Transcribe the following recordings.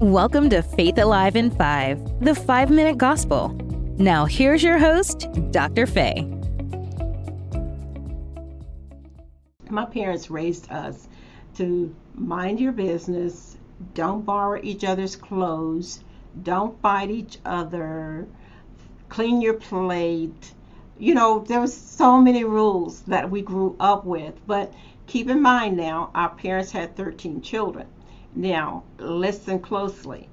Welcome to Faith Alive in 5, the 5-minute gospel. Now here's your host, Dr. Faye. My parents raised us to mind your business, don't borrow each other's clothes, don't fight each other, clean your plate. You know, there was so many rules that we grew up with, but keep in mind now, our parents had 13 children. Now, listen closely.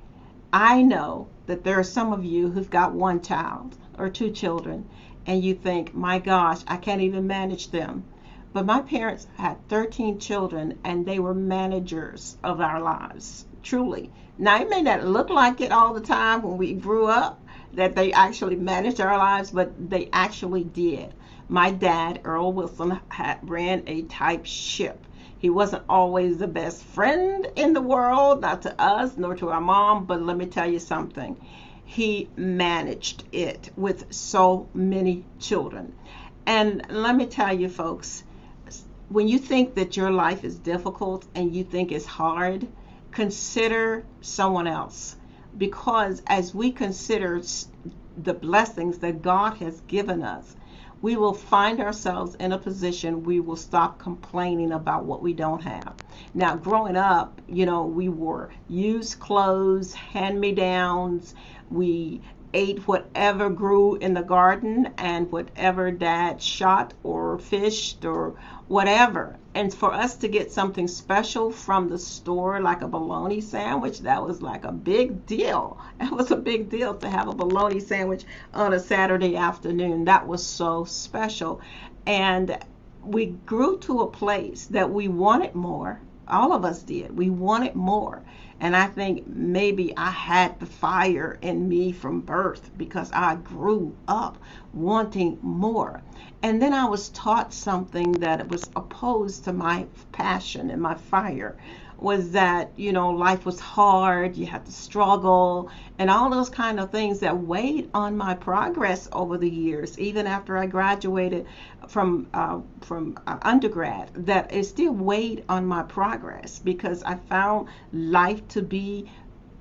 I know that there are some of you who've got one child or two children, and you think, my gosh, I can't even manage them. But my parents had 13 children, and they were managers of our lives, truly. Now, it may not look like it all the time when we grew up, that they actually managed our lives, but they actually did. My dad, Earl Wilson, ran a type ship. He wasn't always the best friend in the world, not to us, nor to our mom, but let me tell you something. He managed it with so many children. And let me tell you, folks, when you think that your life is difficult and you think it's hard, consider someone else. Because as we consider the blessings that God has given us, we will find ourselves in a position we will stop complaining about what we don't have. Now, growing up, we wore used clothes, hand-me-downs. We ate whatever grew in the garden and whatever dad shot or fished or whatever. And for us to get something special from the store, like a bologna sandwich, that was like a big deal. It was a big deal to have a bologna sandwich on a Saturday afternoon. That was so special. And we grew to a place that we wanted more. All of us did. We wanted more. And I think maybe I had the fire in me from birth because I grew up wanting more. And then I was taught something that was opposed to my passion and my fire, was that, life was hard, you had to struggle, and all those kind of things that weighed on my progress over the years, even after I graduated from undergrad, that it still weighed on my progress because I found life to be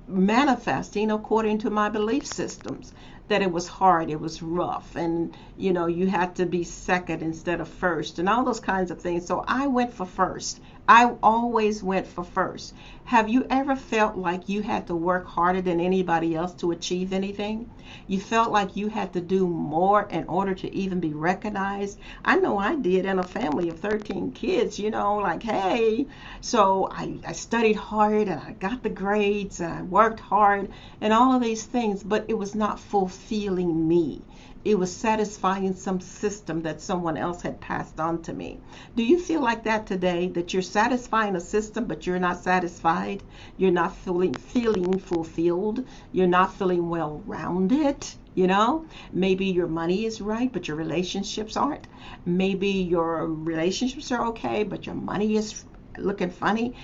manifesting according to my belief systems, that it was hard, it was rough, and you had to be second instead of first and all those kinds of things. So I went for first. I always went for first. Have you ever felt like you had to work harder than anybody else to achieve anything? You felt like you had to do more in order to even be recognized? I know I did in a family of 13 kids, like, hey. So I studied hard and I got the grades and I worked hard and all of these things, but it was not fulfilling me. It was satisfying some system that someone else had passed on to me. Do you feel like that today, that you're satisfying a system, but you're not satisfied? You're not feeling fulfilled? You're not feeling well-rounded? Maybe your money is right, but your relationships aren't. Maybe your relationships are okay, but your money is looking funny.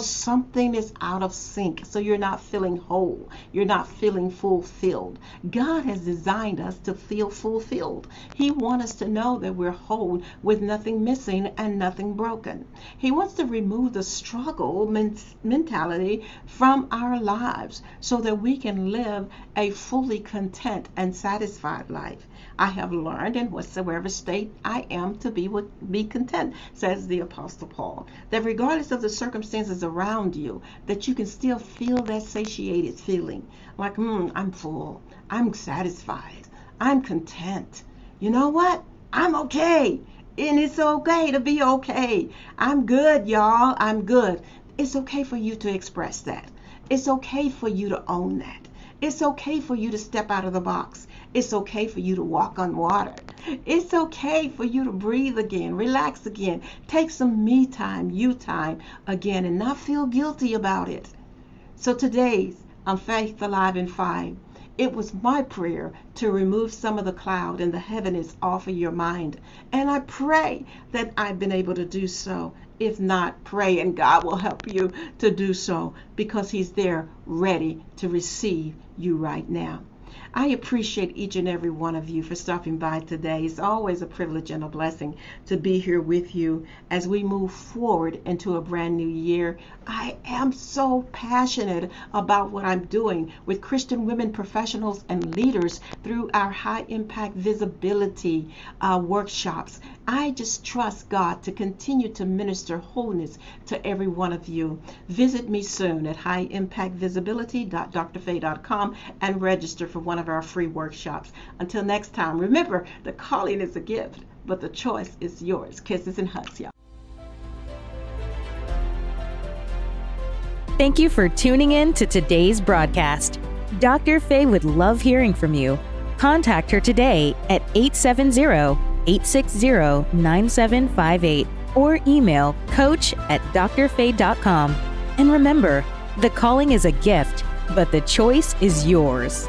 Something is out of sync, so you're not feeling whole, you're not feeling fulfilled. God has designed us to feel fulfilled. He wants us to know that we're whole with nothing missing and nothing broken. He wants to remove the struggle mentality from our lives so that we can live a fully content and satisfied life. I have learned in whatsoever state I am to be content, says the Apostle Paul, that regardless of the circumstances around you, that you can still feel that satiated feeling, like, I'm full, I'm satisfied, I'm content. You know what? I'm okay, and it's okay to be okay. I'm good, y'all, I'm good. It's okay for you to express that. It's okay for you to own that. It's okay for you to step out of the box. It's okay for you to walk on water. It's okay for you to breathe again, relax again, take some me time, you time again, and not feel guilty about it. So today's on Faith Alive in 5, it was my prayer to remove some of the cloud and the heaviness off of your mind. And I pray that I've been able to do so. If not, pray and God will help you to do so because He's there ready to receive you right now. I appreciate each and every one of you for stopping by today. It's always a privilege and a blessing to be here with you as we move forward into a brand new year. I am so passionate about what I'm doing with Christian women professionals and leaders through our high impact visibility workshops. I just trust God to continue to minister wholeness to every one of you. Visit me soon at highimpactvisibility.drfaye.com and register for one of our free workshops. Until next time, remember, the calling is a gift, but the choice is yours. Kisses and hugs, y'all. Thank you for tuning in to today's broadcast. Dr. Faye would love hearing from you. Contact her today at 870-860-9758 or email coach@drfaye.com. And remember, the calling is a gift, but the choice is yours.